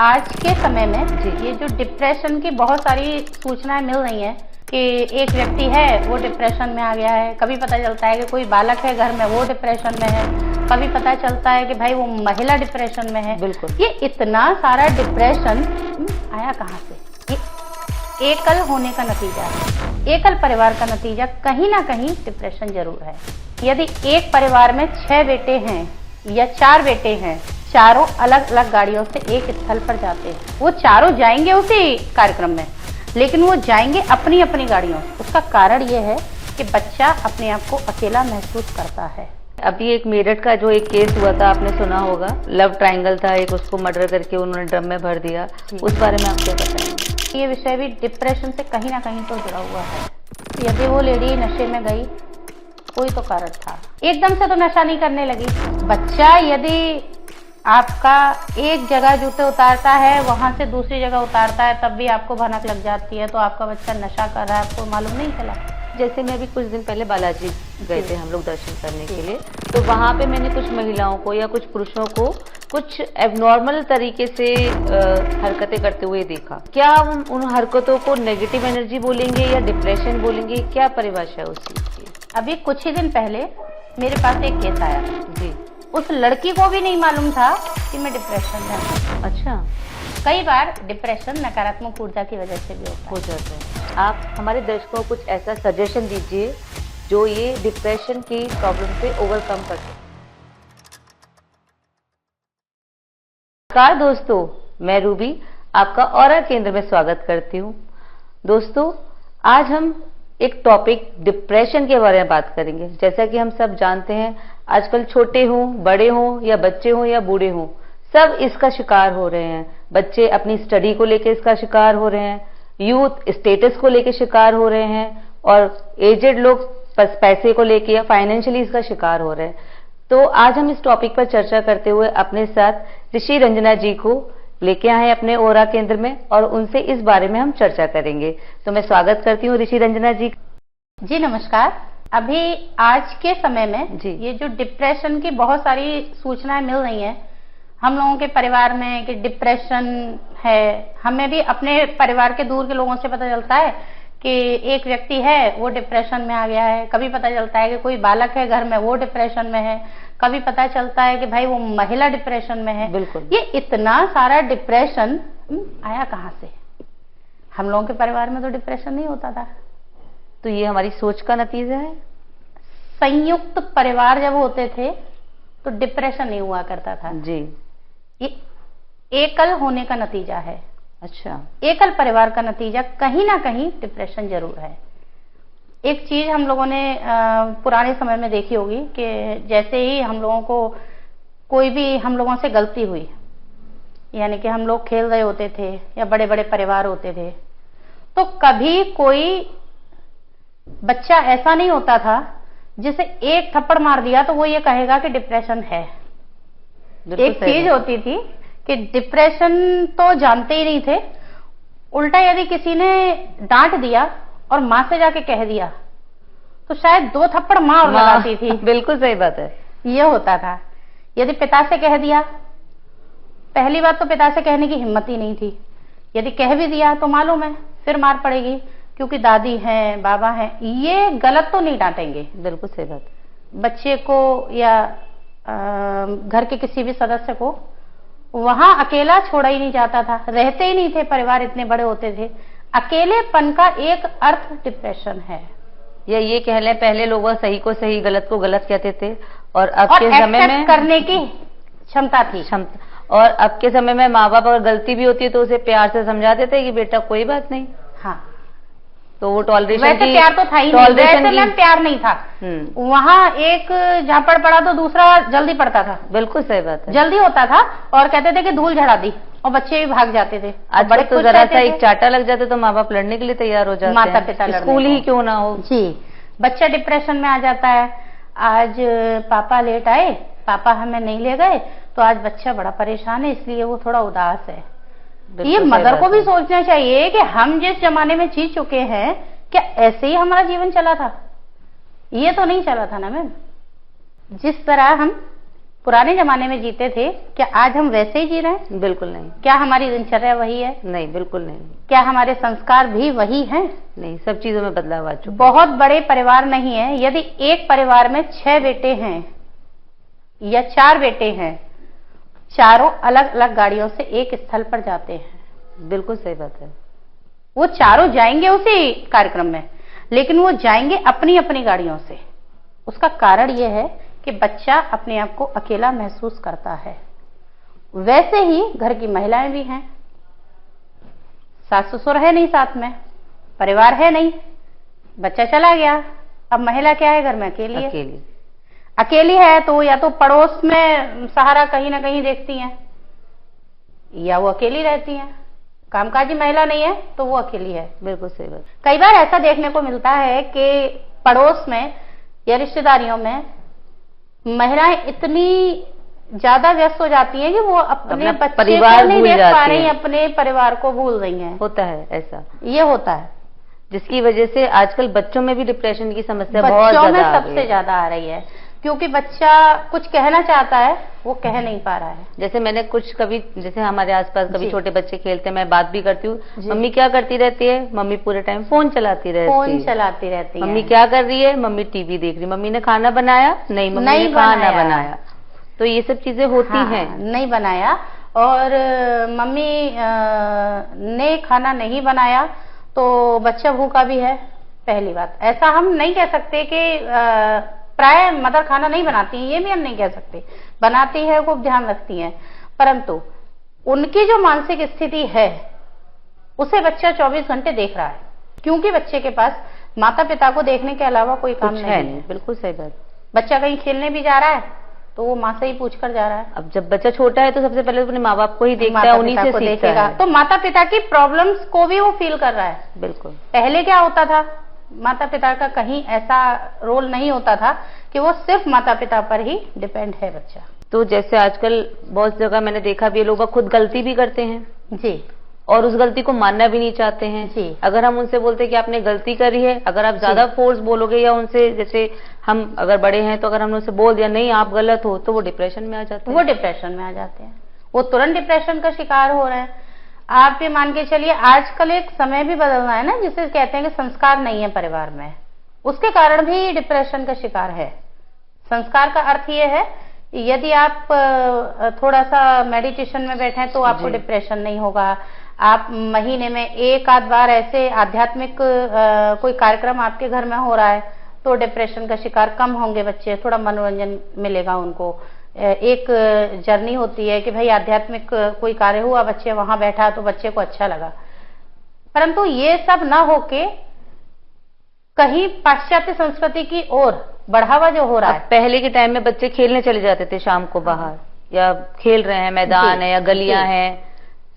आज के समय में ये जो डिप्रेशन की बहुत सारी सूचनाएं मिल रही हैं कि एक व्यक्ति है वो डिप्रेशन में आ गया है। कभी पता चलता है कि कोई बालक है घर में वो डिप्रेशन में है, कभी पता चलता है कि भाई वो महिला डिप्रेशन में है। बिल्कुल। ये इतना सारा डिप्रेशन आया कहाँ से? ये एकल होने का नतीजा है। एकल परिवार का नतीजा कहीं ना कहीं डिप्रेशन जरूर है। यदि एक परिवार में 6 बेटे हैं या 4 बेटे हैं, चारों अलग अलग गाड़ियों से एक स्थल पर जाते हैं। वो चारों जाएंगे उसी कार्यक्रम में, लेकिन वो जाएंगे अपनी अपनी गाड़ियों से। उसका कारण ये है कि बच्चा अपने आप को अकेला महसूस करता है। अभी एक मेरठ का जो एक केस हुआ था, आपने सुना होगा, लव ट्रायंगल था एक, उसको मर्डर करके उन्होंने ड्रम में भर दिया। उस बारे में आप क्या बताएंगे? ये विषय भी डिप्रेशन से कहीं ना कहीं तो जुड़ा हुआ है। यदि वो लेडी नशे में गई, कोई तो कारण था। एकदम से तो नशा नहीं करने लगी। बच्चा यदि आपका एक जगह जूते उतारता है, वहां से दूसरी जगह उतारता है, तब भी आपको भनक लग जाती है, तो आपका बच्चा नशा कर रहा है, आपको मालूम नहीं चला। जैसे मैं अभी कुछ दिन पहले बालाजी गए थे हम लोग दर्शन करने के लिए, तो वहाँ पे मैंने कुछ महिलाओं को या कुछ पुरुषों को कुछ एबनॉर्मल तरीके से हरकतें करते हुए देखा। क्या हम उन हरकतों को नेगेटिव एनर्जी बोलेंगे या डिप्रेशन बोलेंगे? क्या परिभाषा है उस चीज की? अभी कुछ ही दिन पहले मेरे पास एक केस आया जी। उस लड़की को भी नहीं मालूम था कि मैं डिप्रेशन में हूँ। अच्छा। कई बार डिप्रेशन नकारात्मक ऊर्जा की वजह से भी हो जाता है। आप हमारे दर्शकों को कुछ ऐसा सजेशन दीजिए जो ये डिप्रेशन की प्रॉब्लम से ओवरकम कर सके। नमस्कार दोस्तों, मैं रूबी आपका ऑरा केंद्र में स्वागत करती हूँ। दोस्तों, आज हम एक टॉपिक डिप्रेशन के बारे में बात करेंगे। जैसा कि हम सब जानते हैं, आजकल छोटे हों, बड़े हों या बच्चे हों या बूढ़े हों, सब इसका शिकार हो रहे हैं। बच्चे अपनी स्टडी को लेकर इसका शिकार हो रहे हैं, यूथ स्टेटस को लेकर शिकार हो रहे हैं, और एजेड लोग पैसे को लेकर या फाइनेंशियली इसका शिकार हो रहे हैं। तो आज हम इस टॉपिक पर चर्चा करते हुए अपने साथ ऋषि रंजना जी को लेके आए अपने ओरा केंद्र में, और उनसे इस बारे में हम चर्चा करेंगे। तो मैं स्वागत करती हूँ ऋषि रंजना जी। जी नमस्कार। अभी आज के समय में ये जो डिप्रेशन की बहुत सारी सूचनाएं मिल रही हैं हम लोगों के परिवार में कि डिप्रेशन है। हमें भी अपने परिवार के दूर के लोगों से पता चलता है कि एक व्यक्ति है वो डिप्रेशन में आ गया है। कभी पता चलता है कि कोई बालक है घर में वो डिप्रेशन में है, कभी पता चलता है कि भाई वो महिला डिप्रेशन में है। बिल्कुल। ये इतना सारा डिप्रेशन आया कहाँ से? हम लोगों के परिवार में तो डिप्रेशन नहीं होता था। तो ये हमारी सोच का नतीजा है। संयुक्त परिवार जब होते थे तो डिप्रेशन नहीं हुआ करता था जी। ये एकल होने का नतीजा है। अच्छा। एकल परिवार का नतीजा कहीं ना कहीं डिप्रेशन जरूर है। एक चीज हम लोगों ने पुराने समय में देखी होगी कि जैसे ही हम लोगों को कोई भी हम लोगों से गलती हुई, यानी कि हम लोग खेल रहे होते थे या बड़े बड़े परिवार होते थे, तो कभी कोई बच्चा ऐसा नहीं होता था जिसे एक थप्पड़ मार दिया तो वो ये कहेगा कि डिप्रेशन है। एक चीज होती थी कि डिप्रेशन तो जानते ही नहीं थे, उल्टा यदि किसी ने डांट दिया और माँ से जाके कह दिया तो शायद 2 थप्पड़ माँ और लगाती थी। बिल्कुल सही बात है। ये होता था। यदि पिता से कह दिया, पहली बात तो पिता से कहने की हिम्मत ही नहीं थी। यदि कह भी दिया तो मालूम है फिर मार पड़ेगी, क्योंकि दादी हैं, बाबा हैं, ये गलत तो नहीं डांटेंगे। बिल्कुल सही बात। बच्चे को या घर के किसी भी सदस्य को वहां अकेला छोड़ा ही नहीं जाता था। रहते ही नहीं थे, परिवार इतने बड़े होते थे। अकेलेपन का एक अर्थ डिप्रेशन है। या ये कह लें, पहले लोग सही को सही, गलत को गलत कहते थे, और अब के समय में करने की क्षमता थी। और अब के समय में माँ बाप अगर गलती भी होती है तो उसे प्यार से समझा देते हैं कि बेटा कोई बात नहीं। हाँ, तो वो टॉलरेशन वैसे प्यार तो था ही नहीं। वैसे मैम प्यार नहीं था। वहाँ एक झापड़ पड़ा तो दूसरा जल्दी पड़ता था। बिल्कुल सही बात है। जल्दी होता था और कहते थे कि धूल झड़ा दी, और बच्चे भी भाग जाते थे। आज बड़े तो जरा सा एक चाटा लग जाते तो माँ बाप लड़ने के लिए तैयार हो जाते, माता पिता स्कूल ही क्यों ना हो। जी, बच्चा डिप्रेशन में आ जाता है। आज पापा लेट आए, पापा हमें नहीं ले गए, तो आज बच्चा बड़ा परेशान है, इसलिए वो थोड़ा उदास है। ये मदर को भी सोचना चाहिए कि हम जिस जमाने में जी चुके हैं, क्या ऐसे ही हमारा जीवन चला था? ये तो नहीं चला था ना मैम। जिस तरह हम पुराने जमाने में जीते थे, क्या आज हम वैसे ही जी रहे हैं? बिल्कुल नहीं। क्या हमारी दिनचर्या वही है? नहीं, बिल्कुल नहीं। क्या हमारे संस्कार भी वही हैं? नहीं, सब चीजों में बदलाव आ चुका। बहुत बड़े परिवार नहीं है, यदि एक परिवार में 6 बेटे हैं या 4 बेटे हैं, चारों अलग अलग गाड़ियों से एक स्थल पर जाते हैं। बिल्कुल सही बात है। वो चारों जाएंगे उसी कार्यक्रम में, लेकिन वो जाएंगे अपनी अपनी गाड़ियों से। उसका कारण ये है कि बच्चा अपने आप को अकेला महसूस करता है। वैसे ही घर की महिलाएं भी हैं, सास ससुर है नहीं साथ में, परिवार है नहीं, बच्चा चला गया, अब महिला क्या है, घर में अकेली है। तो या तो पड़ोस में सहारा कहीं ना कहीं देखती हैं, या वो अकेली रहती हैं। कामकाजी महिला नहीं है तो वो अकेली है। बिल्कुल सही बात। कई बार ऐसा देखने को मिलता है कि पड़ोस में या रिश्तेदारियों में महिलाएं इतनी ज्यादा व्यस्त हो जाती हैं कि वो अपने बच्चे को नहीं देख पा रही, अपने परिवार को भूल रही हैं। होता है ऐसा, ये होता है, जिसकी वजह से आजकल बच्चों में भी डिप्रेशन की समस्या बहुत ज्यादा बच्चों में सबसे ज्यादा आ रही है, क्योंकि बच्चा कुछ कहना चाहता है, वो कह नहीं पा रहा है। जैसे मैंने कुछ कभी, जैसे हमारे आसपास कभी छोटे बच्चे खेलते हैं, मैं बात भी करती हूँ, मम्मी क्या करती रहती है, मम्मी पूरे टाइम फोन चलाती रहती है। मम्मी क्या कर रही है, मम्मी टीवी देख रही है। मम्मी ने खाना बनाया, नहीं मम्मी ने खाना बनाया। तो ये सब चीजें होती हैं। नहीं बनाया, और मम्मी ने खाना नहीं बनाया तो बच्चा भूखा भी है। पहली बात, ऐसा हम नहीं कह सकते कि प्राय मदर खाना नहीं बनाती हैं, ये भी हम नहीं कह सकते, बनाती है, खूब ध्यान रखती हैं, परंतु उनकी जो मानसिक स्थिति है उसे बच्चा 24 घंटे देख रहा है, क्योंकि बच्चे के पास माता पिता को देखने के अलावा कोई काम नहीं है। बिल्कुल सही बात। बच्चा कहीं खेलने भी जा रहा है तो वो माँ से ही पूछ कर जा रहा है। अब जब बच्चा छोटा है तो सबसे पहले अपने माँ बाप को ही देखता है, उन्हीं से सीखता है। तो माता पिता की प्रॉब्लम्स को भी वो फील कर रहा है। बिल्कुल। पहले क्या होता था, माता पिता का कहीं ऐसा रोल नहीं होता था कि वो सिर्फ माता पिता पर ही डिपेंड है बच्चा। तो जैसे आजकल बहुत जगह मैंने देखा भी, लोग खुद गलती भी करते हैं जी, और उस गलती को मानना भी नहीं चाहते हैं जी। अगर हम उनसे बोलते हैं कि आपने गलती करी है, अगर आप ज्यादा फोर्स बोलोगे या उनसे, जैसे हम अगर बड़े हैं तो अगर हमने उनसे बोल दिया नहीं आप गलत हो, तो वो डिप्रेशन में आ जाते हैं। वो तुरंत डिप्रेशन का शिकार हो रहे हैं। आप ये मान के चलिए, आजकल एक समय भी बदलना है ना, जिसे कहते हैं कि संस्कार नहीं है परिवार में, उसके कारण भी डिप्रेशन का शिकार है। संस्कार का अर्थ ये है, यदि आप थोड़ा सा मेडिटेशन में बैठे तो आपको डिप्रेशन नहीं होगा। आप महीने में एक आध बार ऐसे आध्यात्मिक कोई कार्यक्रम आपके घर में हो रहा है तो डिप्रेशन का शिकार कम होंगे बच्चे, थोड़ा मनोरंजन मिलेगा उनको। एक जर्नी होती है कि भाई आध्यात्मिक कोई कार्य हुआ, बच्चे वहां बैठा तो बच्चे को अच्छा लगा, परंतु ये सब ना होके कहीं पाश्चात्य संस्कृति की ओर बढ़ावा जो हो रहा है। पहले के टाइम में बच्चे खेलने चले जाते थे शाम को बाहर, या खेल रहे हैं, मैदान है या गलियां हैं,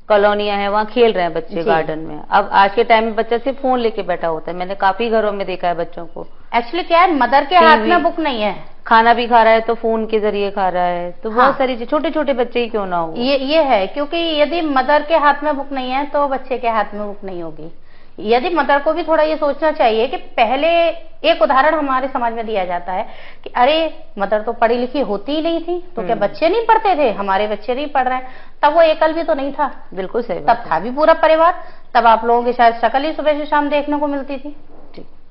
कॉलोनियां हैं, वहाँ खेल रहे हैं बच्चे गार्डन में। अब आज के टाइम में बच्चा सिर्फ फोन लेके बैठा होता है। मैंने काफी घरों में देखा है बच्चों को। एक्चुअली क्या है, मदर के हाथ में बुक नहीं है, खाना भी खा रहा है तो फोन के जरिए खा रहा है। तो बहुत सारी छोटे छोटे बच्चे ही क्यों ना हो, ये है, क्योंकि यदि मदर के हाथ में बुक नहीं है तो बच्चे के हाथ में बुक नहीं होगी। यदि मदर को भी थोड़ा ये सोचना चाहिए कि पहले एक उदाहरण हमारे समाज में दिया जाता है कि अरे मदर तो पढ़ी लिखी होती ही नहीं थी तो क्या बच्चे नहीं पढ़ते थे, हमारे बच्चे नहीं पढ़ रहे हैं। तब वो एकल भी तो नहीं था। बिल्कुल सही। तब था भी पूरा परिवार। तब आप लोगों की शायद शक्ल ही सुबह से शाम देखने को मिलती थी।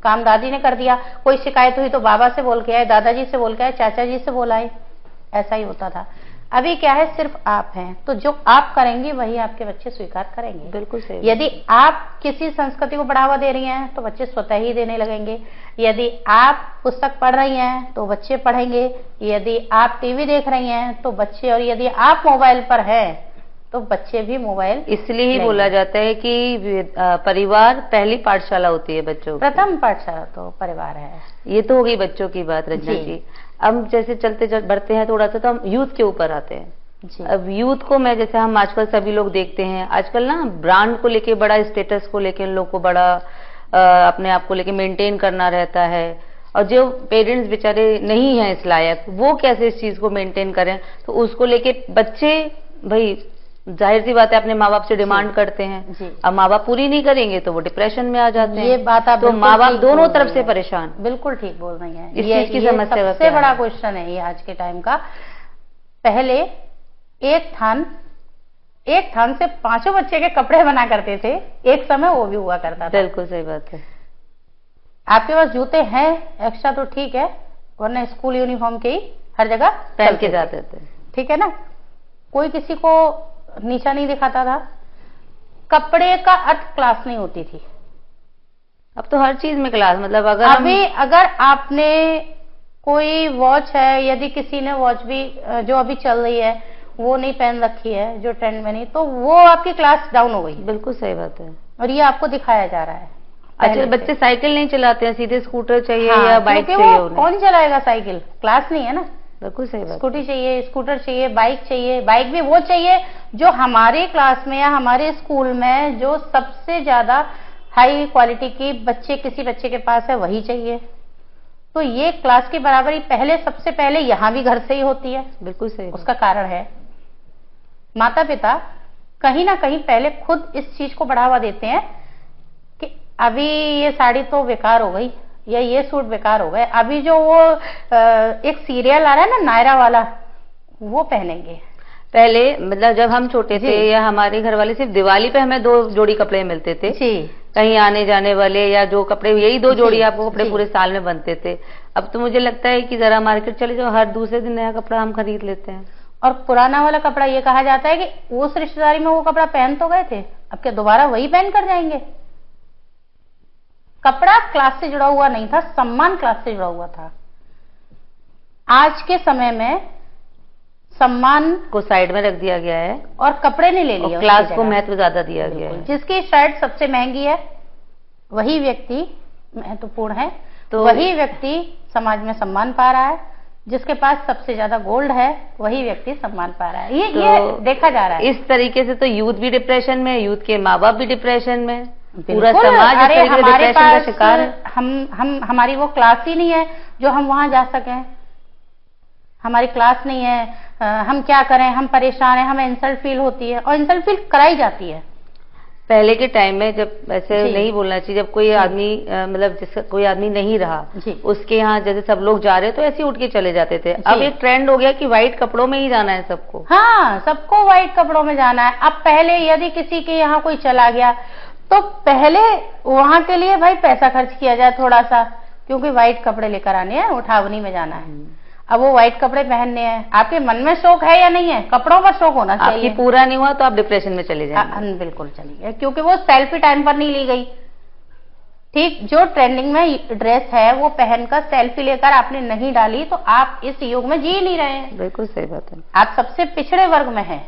काम दादी ने कर दिया, कोई शिकायत हुई तो बाबा से बोल के आए, दादाजी से बोल के आए, चाचा जी से बोल आए, ऐसा ही होता था। अभी क्या है, सिर्फ आप हैं तो जो आप करेंगे वही आपके बच्चे स्वीकार करेंगे। बिल्कुल सही। यदि आप किसी संस्कृति को बढ़ावा दे रही हैं तो बच्चे स्वतः ही देने लगेंगे। यदि आप पुस्तक पढ़ रही हैं तो बच्चे पढ़ेंगे। यदि आप टीवी देख रही हैं तो बच्चे, और यदि आप मोबाइल पर हैं तो बच्चे भी मोबाइल। इसलिए ही बोला जाता है कि परिवार पहली पाठशाला होती है बच्चों की। प्रथम पाठशाला तो परिवार है। ये तो हो गई बच्चों की बात रंजना जी। अब जैसे चलते बढ़ते हैं थोड़ा सा, तो हम यूथ के ऊपर आते हैं। अब यूथ को मैं, जैसे हम आजकल सभी लोग देखते हैं, आजकल ना ब्रांड को लेके, बड़ा स्टेटस को लेके लोग को बड़ा अपने आप को लेके मेंटेन करना रहता है। और जो पेरेंट्स बेचारे नहीं हैं इस लायक, वो कैसे इस चीज को मेंटेन करें, तो उसको लेके बच्चे, भाई जाहिर सी बात है अपने माँ बाप से डिमांड करते हैं। अब माँ बाप पूरी नहीं करेंगे तो वो डिप्रेशन में आ जाते हैं। ये बात आप तो माँ बाप दोनों तरफ से परेशान। बिल्कुल ठीक बोल रही हैं। इस चीज की समस्या सबसे बड़ा क्वेश्चन है ये आज के टाइम का। पहले एक थान से 5 बच्चे के कपड़े बना करते थे, एक समय वो भी हुआ करता था। बिल्कुल सही बात है। आपके पास जूते हैं एक्स्ट्रा तो ठीक है, वरना स्कूल यूनिफॉर्म के ही हर जगह पहन के जाते थे, ठीक है ना। कोई किसी को नीचा नहीं दिखाता था, कपड़े का अर्थ क्लास नहीं होती थी। अब तो हर चीज में क्लास, मतलब अगर आपने कोई वॉच है, यदि किसी ने वॉच भी जो अभी चल रही है वो नहीं पहन रखी है, जो ट्रेंड में नहीं, तो वो आपकी क्लास डाउन हो गई। बिल्कुल सही बात है। और ये आपको दिखाया जा रहा है। अच्छा, बच्चे साइकिल नहीं चलाते हैं, सीधे स्कूटर चाहिए या बाइक चाहिए उन्हें। कौन चलाएगा साइकिल, क्लास नहीं है ना। बिल्कुल सही बात। स्कूटी चाहिए, स्कूटर चाहिए, बाइक चाहिए। बाइक भी वो चाहिए जो हमारे क्लास में या हमारे स्कूल में जो सबसे ज्यादा हाई क्वालिटी की किसी बच्चे के पास है, वही चाहिए। तो ये क्लास की बराबरी सबसे पहले यहाँ भी घर से ही होती है। बिल्कुल सही। उसका कारण है माता पिता कहीं ना कहीं पहले खुद इस चीज को बढ़ावा देते हैं कि अभी ये साड़ी तो बेकार हो गई या ये सूट बेकार हो गए, अभी जो वो एक सीरियल आ रहा है ना नायरा वाला, वो पहनेंगे। पहले मतलब जब हम छोटे थे या हमारे घर वाले, सिर्फ दिवाली पे हमें 2 जोड़ी कपड़े मिलते थे जी। कहीं आने जाने वाले या जो कपड़े, यही 2 जोड़ी आपको कपड़े पूरे साल में बनते थे। अब तो मुझे लगता है कि जरा मार्केट चले जाओ, हर दूसरे दिन नया कपड़ा हम खरीद लेते हैं। और पुराना वाला कपड़ा ये कहा जाता है कि उस रिश्तेदारी में वो कपड़ा पहन तो गए थे, अब क्या दोबारा वही पहन कर जाएंगे। कपड़ा क्लास से जुड़ा हुआ नहीं था, सम्मान क्लास से जुड़ा हुआ था। आज के समय में सम्मान को साइड में रख दिया गया है और कपड़े ने ले लिया, क्लास को महत्व ज्यादा दिया गया है। जिसकी शर्ट सबसे महंगी है वही व्यक्ति महत्वपूर्ण है, तो वही व्यक्ति समाज में सम्मान पा रहा है। जिसके पास सबसे ज्यादा गोल्ड है वही व्यक्ति सम्मान पा रहा है। ये देखा जा रहा है। इस तरीके से तो यूथ भी डिप्रेशन में, यूथ के माँ बाप भी डिप्रेशन में, पूरा समाज डिप्रेशन का शिकार है। हमारी वो क्लास ही नहीं है जो हम वहां जा सकें, हमारी क्लास नहीं है, हम क्या करें, हम परेशान हैं, हमें इंसल्ट फील होती है और इंसल्ट फील कराई जाती है। पहले के टाइम में जब ऐसे नहीं बोलना चाहिए, जब कोई आदमी मतलब जिसका कोई आदमी नहीं रहा, उसके यहाँ जैसे सब लोग जा रहे तो ऐसे उठ के चले जाते थे। अब एक ट्रेंड हो गया कि व्हाइट कपड़ों में ही जाना है सबको। हाँ, सबको व्हाइट कपड़ों में जाना है। अब पहले यदि किसी के यहाँ कोई चला गया तो पहले वहां के लिए भाई पैसा खर्च किया जाए थोड़ा सा, क्योंकि व्हाइट कपड़े लेकर आने हैं, उठावनी में जाना है। अब वो व्हाइट कपड़े पहनने हैं, आपके मन में शौक है या नहीं है, कपड़ों का शौक होना चाहिए। आपकी पूरा नहीं हुआ तो आप डिप्रेशन में चले जाएंगे। बिल्कुल चलिए, क्योंकि वो सेल्फी टाइम पर नहीं ली गई। ठीक, जो ट्रेंडिंग में ड्रेस है वो पहनकर सेल्फी लेकर आपने नहीं डाली तो आप इस युग में जी नहीं रहे हैं। बिल्कुल सही बात है, आप सबसे पिछड़े वर्ग में हैं।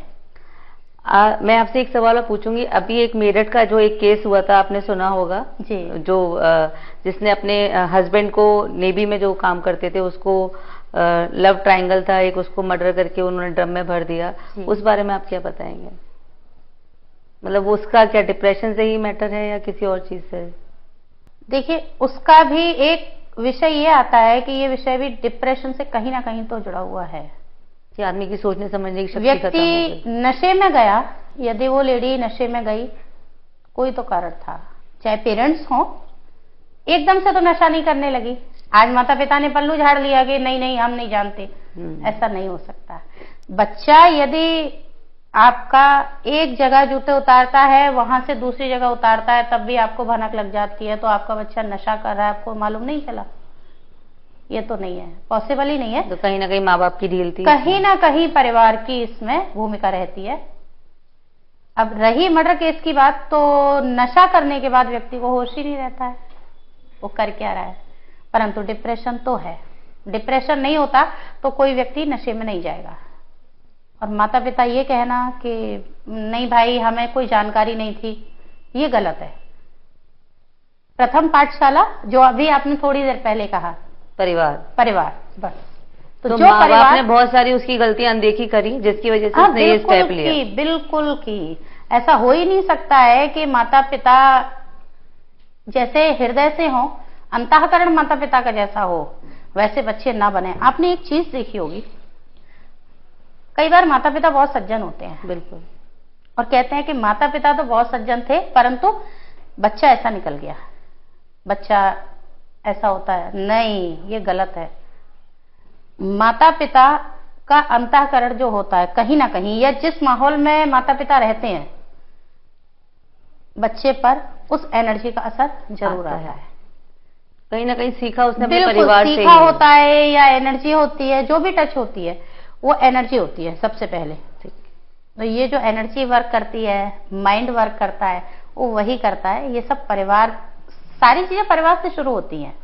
मैं आपसे एक सवाल पूछूंगी। अभी एक मेरठ का जो एक केस हुआ था, आपने सुना होगा जी, जो जिसने अपने हस्बैंड को नेवी में जो काम करते थे उसको लव ट्रायंगल था एक, उसको मर्डर करके उन्होंने ड्रम में भर दिया। उस बारे में आप क्या बताएंगे? मतलब उसका क्या डिप्रेशन से ही मैटर है या किसी और चीज से? देखिए, उसका भी एक विषय ये आता है कि ये विषय भी डिप्रेशन से कहीं ना कहीं तो जुड़ा हुआ है कि आदमी की सोचने समझने की शक्ति व्यक्ति नशे में गया, यदि वो लेडी नशे में गई, कोई तो कारण था, चाहे पेरेंट्स हों, एकदम से तो नशा नहीं करने लगी। आज माता पिता ने पल्लू झाड़ लिया कि नहीं नहीं हम नहीं जानते, ऐसा नहीं हो सकता। बच्चा यदि आपका एक जगह जूते उतारता है, वहां से दूसरी जगह उतारता है, तब भी आपको भनक लग जाती है, तो आपका बच्चा नशा कर रहा है, आपको मालूम नहीं चला? ये तो नहीं है, पॉसिबल ही नहीं है। तो कहीं ना कहीं माँ बाप की ढील थी, कहीं ना कहीं परिवार की इसमें भूमिका रहती है। अब रही मर्डर केस की बात, तो नशा करने के बाद व्यक्ति को होश ही नहीं रहता है वो कर क्या रहा है, परंतु डिप्रेशन तो है। डिप्रेशन नहीं होता तो कोई व्यक्ति नशे में नहीं जाएगा। और माता पिता ये कहना कि नहीं भाई हमें कोई जानकारी नहीं थी, ये गलत है। प्रथम पाठशाला जो अभी आपने थोड़ी देर पहले कहा, परिवार बस। तो जो परिवार ने बहुत सारी उसकी गलतियां अनदेखी करी, जिसकी वजह से उसने ये स्टेप लिया। बिल्कुल की ऐसा हो ही नहीं सकता है कि माता पिता जैसे हृदय से हो, अंतःकरण माता पिता का जैसा हो, वैसे बच्चे ना बने। आपने एक चीज देखी होगी, कई बार माता पिता बहुत सज्जन होते हैं, बिल्कुल, और कहते हैं कि माता पिता तो बहुत सज्जन थे परंतु बच्चा ऐसा निकल गया, बच्चा ऐसा होता है। नहीं, ये गलत है। माता पिता का अंतःकरण जो होता है कहीं ना कहीं, या जिस माहौल में माता पिता रहते हैं, बच्चे पर उस एनर्जी का असर जरूर आता है। कहीं ना कहीं सीखा उसने अपने बिल्कुल परिवार से सीखा होता है, या एनर्जी होती है, जो भी टच होती है वो एनर्जी होती है सबसे पहले। तो ये जो एनर्जी वर्क करती है, माइंड वर्क करता है, वो वही करता है। ये सब परिवार, सारी चीजें परिवार से शुरू होती हैं।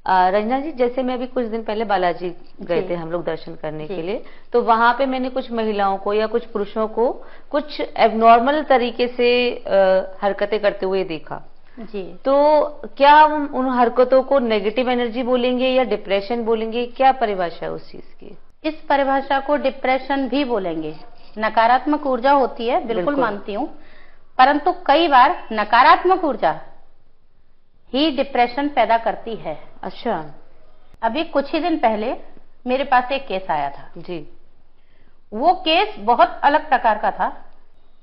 रंजना जी, जैसे मैं अभी कुछ दिन पहले बालाजी गए थे हम लोग दर्शन करने के लिए, तो वहां पे मैंने कुछ महिलाओं को या कुछ पुरुषों को कुछ एबनॉर्मल तरीके से हरकतें करते हुए देखा जी। तो क्या हम उन हरकतों को नेगेटिव एनर्जी बोलेंगे या डिप्रेशन बोलेंगे? क्या परिभाषा है उस चीज की? इस परिभाषा को डिप्रेशन भी बोलेंगे। नकारात्मक ऊर्जा होती है, बिल्कुल मानती हूँ, परंतु कई बार नकारात्मक ऊर्जा ही डिप्रेशन पैदा करती है। अच्छा। अभी कुछ ही दिन पहले मेरे पास एक केस आया था जी। वो केस बहुत अलग प्रकार का था।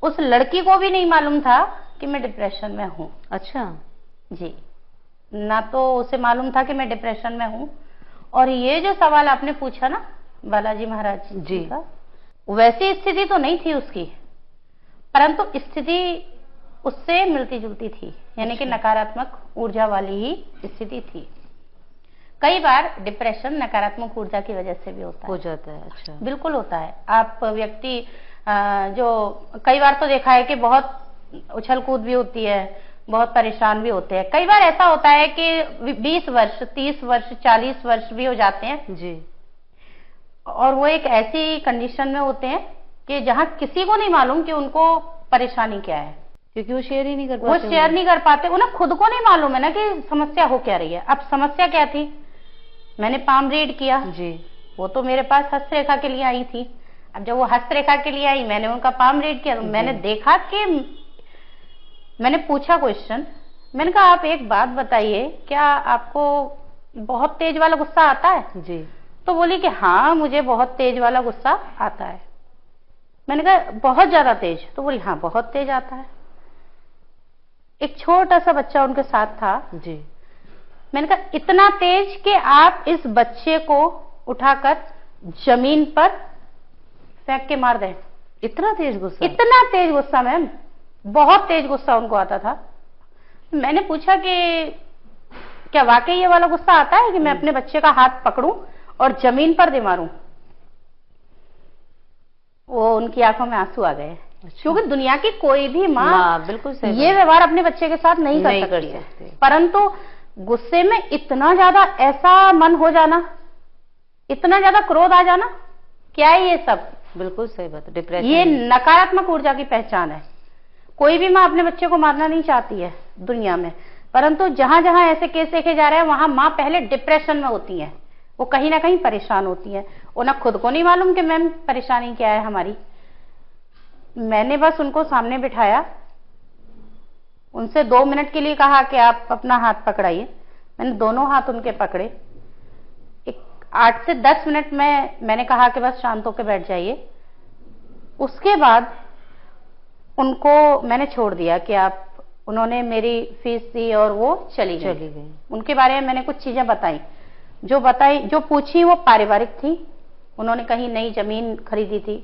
उस लड़की को भी नहीं मालूम था कि मैं डिप्रेशन में हूँ। अच्छा जी, ना तो उसे मालूम था कि मैं डिप्रेशन में हूँ। और ये जो सवाल आपने पूछा ना बालाजी महाराज जी का, वैसी स्थिति तो नहीं थी उसकी, परंतु स्थिति उससे मिलती जुलती थी, यानी कि नकारात्मक ऊर्जा वाली ही स्थिति थी। कई बार डिप्रेशन नकारात्मक ऊर्जा की वजह से भी हो जाता है। अच्छा, बिल्कुल होता है। आप व्यक्ति जो कई बार तो देखा है कि बहुत उछल कूद भी होती है, बहुत परेशान भी होते हैं। कई बार ऐसा होता है कि 20 वर्ष, 30 वर्ष, 40 वर्ष भी हो जाते हैं जी, और वो एक ऐसी कंडीशन में होते हैं कि जहां किसी को नहीं मालूम कि उनको परेशानी क्या है, क्योंकि वो शेयर ही नहीं कर पाते। वो शेयर नहीं कर पाते, उन्हें खुद को नहीं मालूम है ना कि समस्या हो क्या रही है। अब समस्या क्या थी, मैंने पाम रीड किया जी, वो तो मेरे पास हस्तरेखा के लिए आई थी। अब जब वो हस्तरेखा के लिए आई, मैंने उनका पाम रीड किया तो मैंने देखा कि, मैंने पूछा क्वेश्चन, मैंने कहा आप एक बात बताइए, क्या आपको बहुत तेज वाला गुस्सा आता है? जी। तो बोली कि हाँ मुझे बहुत तेज वाला गुस्सा आता है। मैंने कहा बहुत ज्यादा तेज? तो बोली हाँ बहुत तेज आता है। एक छोटा सा बच्चा उनके साथ था जी। मैंने कहा इतना तेज कि आप इस बच्चे को उठाकर जमीन पर फेंक के मार दें। इतना तेज गुस्सा? इतना तेज गुस्सा मैम, बहुत तेज गुस्सा उनको आता था। मैंने पूछा कि क्या वाकई ये वाला गुस्सा आता है कि मैं अपने बच्चे का हाथ पकड़ूं और जमीन पर दे मारूं? वो उनकी आंखों में आंसू आ गए। अच्छा। क्योंकि दुनिया की कोई भी माँ बिल्कुल सही ये व्यवहार अपने बच्चे के साथ नहीं कर सकती है, परंतु गुस्से में इतना ज्यादा ऐसा मन हो जाना, इतना ज्यादा क्रोध आ जाना, क्या है ये सब? बिल्कुल सही बात, डिप्रेशन। ये नकारात्मक ऊर्जा की पहचान है। कोई भी माँ अपने बच्चे को मारना नहीं चाहती है दुनिया में, परंतु जहां जहां ऐसे केस देखे जा रहे हैं वहां माँ पहले डिप्रेशन में होती है, वो कहीं ना कहीं परेशान होती है। उन्हें खुद को नहीं मालूम कि मैम परेशानी क्या है हमारी। मैंने बस उनको सामने बिठाया, उनसे 2 मिनट के लिए कहा कि आप अपना हाथ पकड़ाइए। मैंने दोनों हाथ उनके पकड़े। 8 से 10 मिनट में मैंने कहा कि बस शांत होकर बैठ जाइए। उसके बाद उनको मैंने छोड़ दिया कि आप, उन्होंने मेरी फीस दी और वो चली गई। उनके बारे में मैंने कुछ चीजें बताई, जो पूछी वो पारिवारिक थी। उन्होंने कहीं नई जमीन खरीदी थी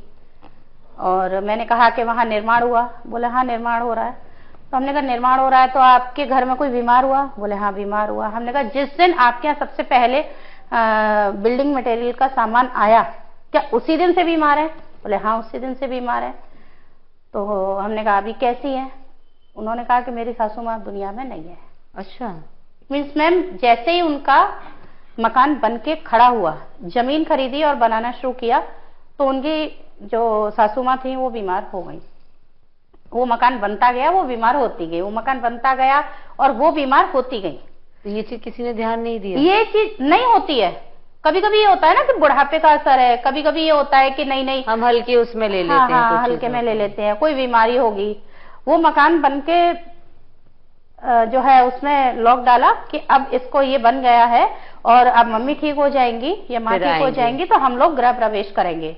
और मैंने कहा कि वहां निर्माण हुआ? बोले हाँ निर्माण हो रहा है। तो हमने कहा निर्माण हो रहा है तो आपके घर में कोई बीमार हुआ? बोले हाँ बीमार हुआ। हमने कहा जिस दिन आपके यहाँ सबसे पहले बिल्डिंग मटेरियल का सामान आया, क्या उसी दिन से बीमार है? बोले हाँ उसी दिन से बीमार है। तो हमने कहा अभी कैसी है? उन्होंने कहा कि मेरी सासू माँ दुनिया में नहीं है। अच्छा, मीन्स मैम जैसे ही उनका मकान बन के खड़ा हुआ, जमीन खरीदी और बनाना शुरू किया, तो उनकी जो सासू माँ थी वो बीमार हो गई। वो मकान बनता गया, वो बीमार होती गई, वो मकान बनता गया और वो बीमार होती गई। तो ये चीज किसी ने ध्यान नहीं दिया? ये चीज नहीं होती है। कभी कभी ये होता है ना कि बुढ़ापे का असर है, कभी कभी ये होता है कि नहीं हम हल्के उसमें ले लेते हैं। हाँ, हल्के में ले लेते हैं, कोई बीमारी होगी। वो मकान बन के जो है उसमें लॉक डाला कि अब इसको ये बन गया है और अब मम्मी ठीक हो जाएंगी या माँ ठीक हो जाएंगी तो हम लोग गृह प्रवेश करेंगे।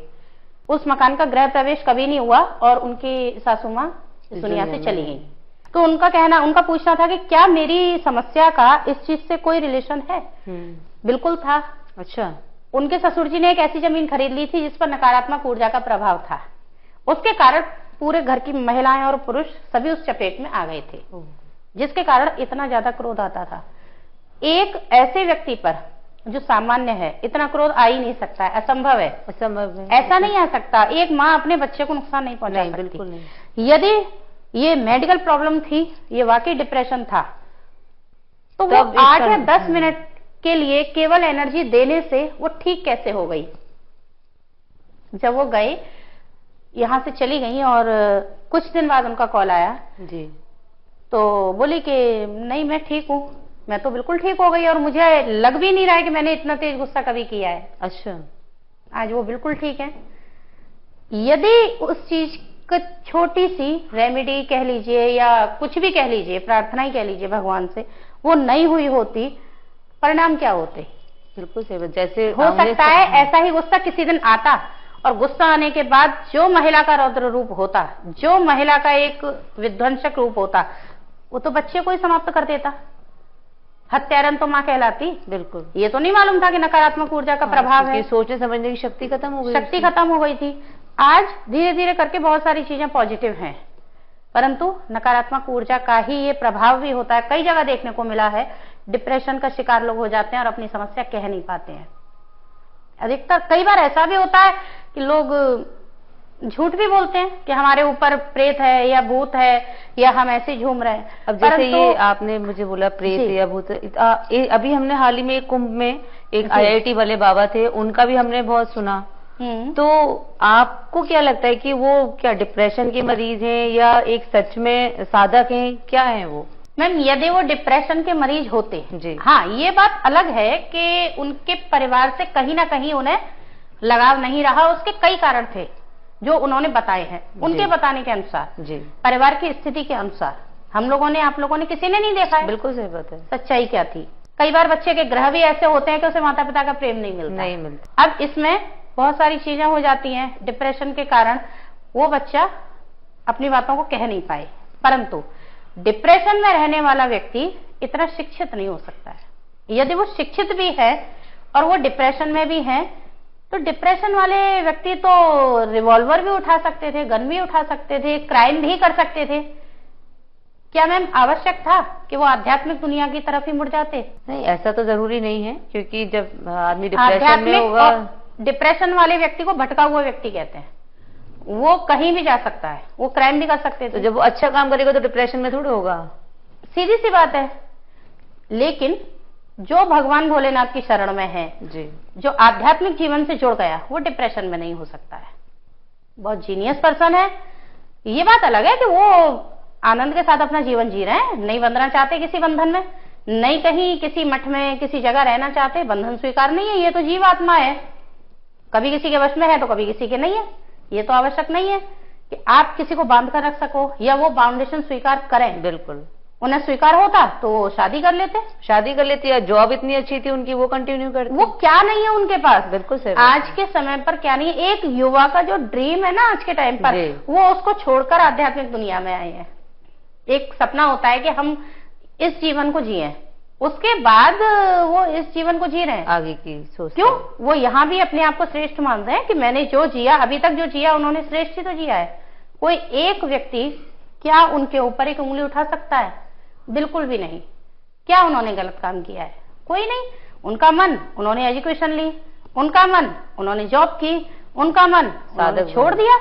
उस मकान का गृह प्रवेश कभी नहीं हुआ और उनकी सासू माँ इस दुनिया से चली गई। तो उनका पूछना था कि क्या मेरी समस्या का इस चीज से कोई रिलेशन है? बिल्कुल था। अच्छा, उनके ससुर जी ने एक ऐसी जमीन खरीद ली थी जिस पर नकारात्मक ऊर्जा का प्रभाव था। उसके कारण पूरे घर की महिलाएं और पुरुष सभी उस चपेट में आ गए थे, जिसके कारण इतना ज्यादा क्रोध आता था। एक ऐसे व्यक्ति पर जो सामान्य है इतना क्रोध आ ही नहीं सकता है, असंभव है, असंभव है, ऐसा नहीं आ सकता। एक माँ अपने बच्चे को नुकसान नहीं पहुंचा सकती। बिल्कुल नहीं। यदि ये मेडिकल प्रॉब्लम थी, ये वाकई डिप्रेशन था, तो वो 8 या 10 मिनट के लिए केवल एनर्जी देने से वो ठीक कैसे हो गई। जब वो गए, यहां से चली गई और कुछ दिन बाद उनका कॉल आया जी, तो बोली कि नहीं मैं ठीक हूँ, मैं तो बिल्कुल ठीक हो गई और मुझे लग भी नहीं रहा है कि मैंने इतना तेज गुस्सा कभी किया है। अच्छा, आज वो बिल्कुल ठीक है। यदि उस चीज को छोटी सी रेमेडी कह लीजिए या कुछ भी कह लीजिए, प्रार्थना ही कह लीजिए भगवान से, वो नहीं हुई होती, परिणाम क्या होते। बिल्कुल सही। जैसे हो सकता है ऐसा ही गुस्सा किसी दिन आता और गुस्सा आने के बाद जो महिला का रौद्र रूप होता, जो महिला का एक विध्वंसक रूप होता, वो तो बच्चे को ही समाप्त कर देता। हत्यारन तो माँ कहलाती। बिल्कुल, ये तो नहीं मालूम था कि नकारात्मक ऊर्जा का प्रभाव है। सोचने समझने की शक्ति खत्म हो गई, शक्ति खत्म हो गई थी। आज धीरे धीरे करके बहुत सारी चीजें पॉजिटिव हैं, परंतु नकारात्मक ऊर्जा का ही ये प्रभाव भी होता है। कई जगह देखने को मिला है, डिप्रेशन का शिकार लोग हो जाते हैं और अपनी समस्या कह नहीं पाते हैं। अधिकतर कई बार ऐसा भी होता है कि लोग झूठ भी बोलते हैं कि हमारे ऊपर प्रेत है या भूत है या हम ऐसे झूम रहे हैं। अब जैसे ये आपने मुझे बोला प्रेत या भूत, अभी हमने हाल ही में एक कुंभ में एक IIT वाले बाबा थे, उनका भी हमने बहुत सुना। तो आपको क्या लगता है कि वो क्या डिप्रेशन के मरीज हैं या एक सच में साधक हैं, क्या है वो? मैम, यदि वो डिप्रेशन के मरीज होते जी, हाँ, ये बात अलग है कि उनके परिवार से कहीं ना कहीं उन्हें लगाव नहीं रहा। उसके कई कारण थे जो उन्होंने बताए हैं, उनके बताने के अनुसार जी, परिवार की स्थिति के अनुसार। हम लोगों ने, आप लोगों ने किसी ने नहीं देखा है। बिल्कुल सही बात है। सच्चाई क्या थी। कई बार बच्चे के ग्रह भी ऐसे होते हैं कि उसे माता पिता का प्रेम नहीं मिलता। अब इसमें बहुत सारी चीजें हो जाती हैं डिप्रेशन के कारण, वो बच्चा अपनी बातों को कह नहीं पाए। परंतु डिप्रेशन में रहने वाला व्यक्ति इतना शिक्षित नहीं हो सकता है। यदि वो शिक्षित भी है और वो डिप्रेशन में भी है, तो डिप्रेशन वाले व्यक्ति तो रिवॉल्वर भी उठा सकते थे, गन भी उठा सकते थे, क्राइम भी कर सकते थे। क्या मैम आवश्यक था कि वो आध्यात्मिक दुनिया की तरफ ही मुड़ जाते? नहीं, ऐसा तो जरूरी नहीं है, क्योंकि जब आदमी डिप्रेशन में होगा, डिप्रेशन वाले व्यक्ति को भटका हुआ व्यक्ति कहते हैं। वो कहीं भी जा सकता है, वो क्राइम भी कर सकते थे। तो जब वो अच्छा काम करेगा तो डिप्रेशन में थोड़ा होगा, सीधी सी बात है। लेकिन जो भगवान भोलेनाथ की शरण में है जी, जो आध्यात्मिक जीवन से जुड़ गया, वो डिप्रेशन में नहीं हो सकता है। बहुत जीनियस पर्सन है। ये बात अलग है कि वो आनंद के साथ अपना जीवन जी रहे हैं, नहीं बंधना चाहते किसी बंधन में, नहीं कहीं किसी मठ में किसी जगह रहना चाहते, बंधन स्वीकार नहीं है। ये तो जीव आत्मा है, कभी किसी के वश में है तो कभी किसी के नहीं है। ये तो आवश्यक नहीं है कि आप किसी को बांध कर रख सको या वो बाउंडेशन स्वीकार करें। बिल्कुल, उन्हें स्वीकार होता तो वो शादी कर लेते या जॉब इतनी अच्छी थी उनकी, वो कंटिन्यू करते। वो क्या नहीं है उनके पास। बिल्कुल सही। आज के समय पर क्या नहीं है। एक युवा का जो ड्रीम है ना आज के टाइम पर, वो उसको छोड़कर आध्यात्मिक दुनिया में आए हैं। एक सपना होता है कि हम इस जीवन को जिए, उसके बाद वो इस जीवन को जी रहे हैं, आगे की सोच। क्यों? वो यहाँ भी अपने आप को श्रेष्ठ मानते हैं कि मैंने जो जिया, अभी तक जो जिया उन्होंने श्रेष्ठ ही तो जिया है। कोई एक व्यक्ति क्या उनके ऊपर एक उंगली उठा सकता है? बिल्कुल भी नहीं। क्या उन्होंने गलत काम किया है? कोई नहीं। उनका मन, उन्होंने एजुकेशन ली, उनका मन, उन्होंने जॉब की, उनका मन उन्होंने छोड़ दिया,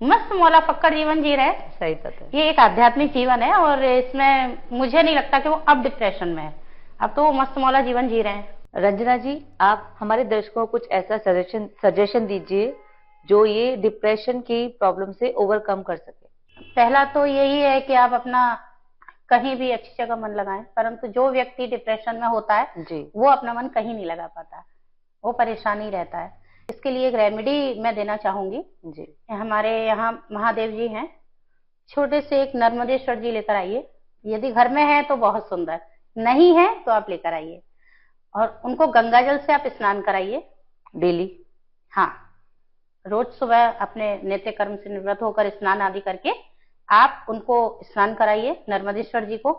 मस्त मौला फक्कड़ जीवन जी रहे। सही बात है। ये एक आध्यात्मिक जीवन है और इसमें मुझे नहीं लगता कि वो अब डिप्रेशन में है। अब तो वो मस्त मौला जीवन जी रहे हैं। रंजना जी, आप हमारे दर्शकों को कुछ ऐसा सजेशन दीजिए जो ये डिप्रेशन की प्रॉब्लम से ओवरकम कर सके। पहला तो यही है कि आप अपना कहीं भी अच्छी जगह मन लगाएं, परंतु जो व्यक्ति डिप्रेशन में होता है जी, वो अपना मन कहीं नहीं लगा पाता, वो परेशान ही रहता है। इसके लिए एक रेमेडी मैं देना चाहूंगी जी। हमारे यहाँ महादेव जी हैं, छोटे से एक नर्मदेश्वर जी लेकर आइए। यदि घर में है तो बहुत सुंदर, नहीं है तो आप लेकर आइए और उनको गंगा जल से आप स्नान कराइए डेली। हाँ, रोज सुबह अपने नित्य कर्म से निवृत्त होकर स्नान आदि करके आप उनको स्नान कराइए, नर्मदेश्वर जी को।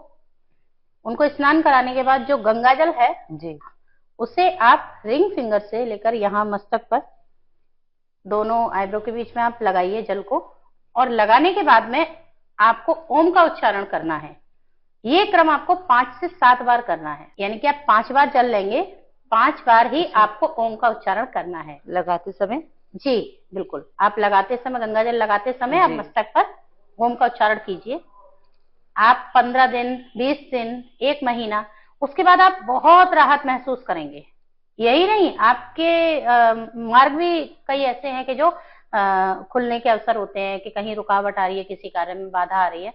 उनको स्नान कराने के बाद जो गंगा जल है जी, उसे आप रिंग फिंगर से लेकर यहाँ मस्तक पर दोनों आईब्रो के बीच में आप लगाइए जल को, और लगाने के बाद में आपको ओम का उच्चारण करना है। ये क्रम आपको 5 से 7 बार करना है, यानी कि आप 5 बार जल लेंगे, 5 बार ही आपको ओम का उच्चारण करना है लगाते समय। जी बिल्कुल, आप लगाते समय, गंगा जल लगाते समय आप मस्तक पर ओम का उच्चारण कीजिए। आप 15 दिन, 20 दिन, 1 महीना, उसके बाद आप बहुत राहत महसूस करेंगे। यही नहीं, आपके मार्ग भी कई ऐसे हैं कि जो खुलने के अवसर होते हैं, कि कहीं रुकावट आ रही है, किसी कार्य में बाधा आ रही है,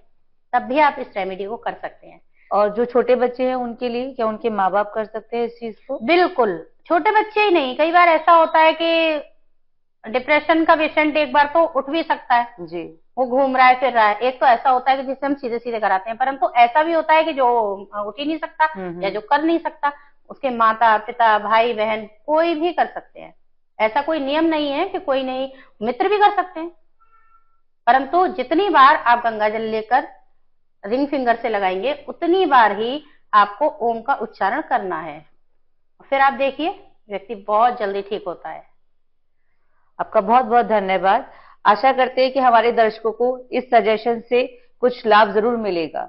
तब भी आप इस रेमेडी को कर सकते हैं। और जो छोटे बच्चे हैं उनके लिए, क्या उनके माँ बाप कर सकते हैं इस चीज को? बिल्कुल, छोटे बच्चे ही नहीं, कई बार ऐसा होता है कि डिप्रेशन का पेशेंट एक बार तो उठ भी सकता है जी, वो घूम रहा है फिर रहा है। एक तो ऐसा होता है कि जिसे हम सीधे सीधे कराते हैं, परंतु ऐसा भी होता है कि जो उठ ही नहीं सकता या जो कर नहीं सकता, उसके माता पिता, भाई बहन कोई भी कर सकते हैं। ऐसा कोई नियम नहीं है कि कोई नहीं, मित्र भी कर सकते हैं। परंतु जितनी बार आप गंगा जल लेकर रिंग फिंगर से लगाएंगे, उतनी बार ही आपको ओम का उच्चारण करना है। फिर आप देखिए व्यक्ति बहुत जल्दी ठीक होता है। आपका बहुत बहुत धन्यवाद। आशा करते हैं कि हमारे दर्शकों को इस सजेशन से कुछ लाभ जरूर मिलेगा।